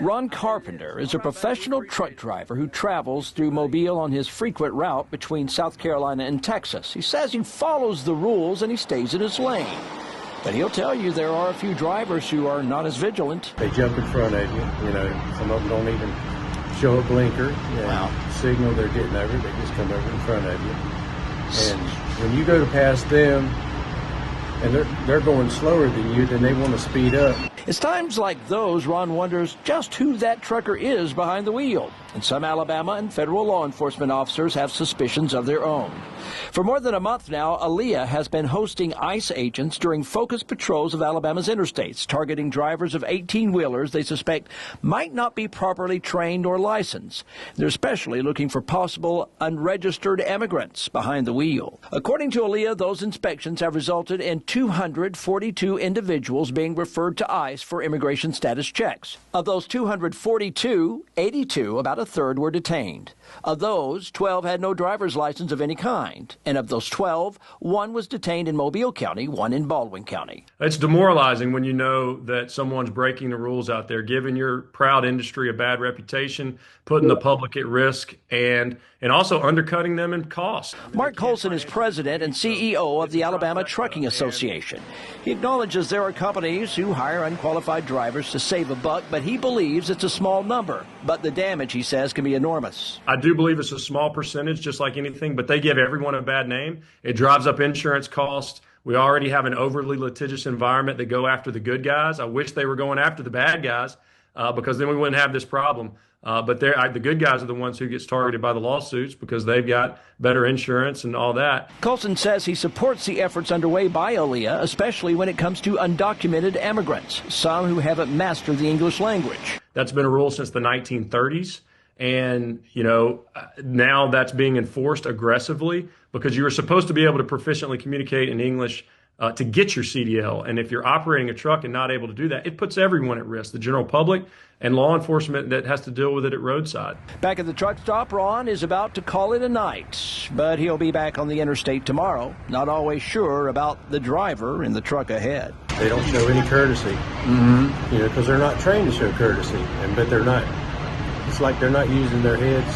Ron Carpenter is a professional truck driver who travels through Mobile on his frequent route between South Carolina and Texas. He says he follows the rules and he stays in his lane. But he'll tell you there are a few drivers who are not as vigilant. They jump in front of you. Some of them don't even show a blinker. Signal they're getting over. They just come over in front of you. And when you go to pass them, and they're going slower than you, then they want to speed up. It's times like those Ron wonders just who that trucker is behind the wheel. And some Alabama and federal law enforcement officers have suspicions of their own. For more than a month now, ALEA has been hosting ICE agents during focused patrols of Alabama's interstates, targeting drivers of 18-wheelers they suspect might not be properly trained or licensed. They're especially looking for possible unregistered immigrants behind the wheel. According to ALEA, those inspections have resulted in 242 individuals being referred to ICE for immigration status checks. Of those 242, 82, about a third, were detained. Of those, 12 had no driver's license of any kind. And of those 12, one was detained in Mobile County, one in Baldwin County. It's demoralizing when you know that someone's breaking the rules out there, giving your proud industry a bad reputation, putting the public at risk, and also undercutting them in cost. Mark Colson is president and CEO of the Alabama Trucking Association. He acknowledges there are companies who hire unqualified drivers to save a buck, but he believes it's a small number. But the damage, he says, can be enormous. I do believe it's a small percentage, just like anything, but they give everyone a bad name. It drives up insurance costs. We already have an overly litigious environment that go after the good guys. I wish they were going after the bad guys because then we wouldn't have this problem. But the good guys are the ones who gets targeted by the lawsuits because they've got better insurance and all that. Colson says he supports the efforts underway by ALEA, especially when it comes to undocumented immigrants, some who haven't mastered the English language. That's been a rule since the 1930s. And, now that's being enforced aggressively because you were supposed to be able to proficiently communicate in English to get your CDL. And if you're operating a truck and not able to do that, it puts everyone at risk, the general public and law enforcement that has to deal with it at roadside. Back at the truck stop, Ron is about to call it a night, but he'll be back on the interstate tomorrow, not always sure about the driver in the truck ahead. They don't show any courtesy, because they're not trained to show courtesy, but they're not. It's like they're not using their heads.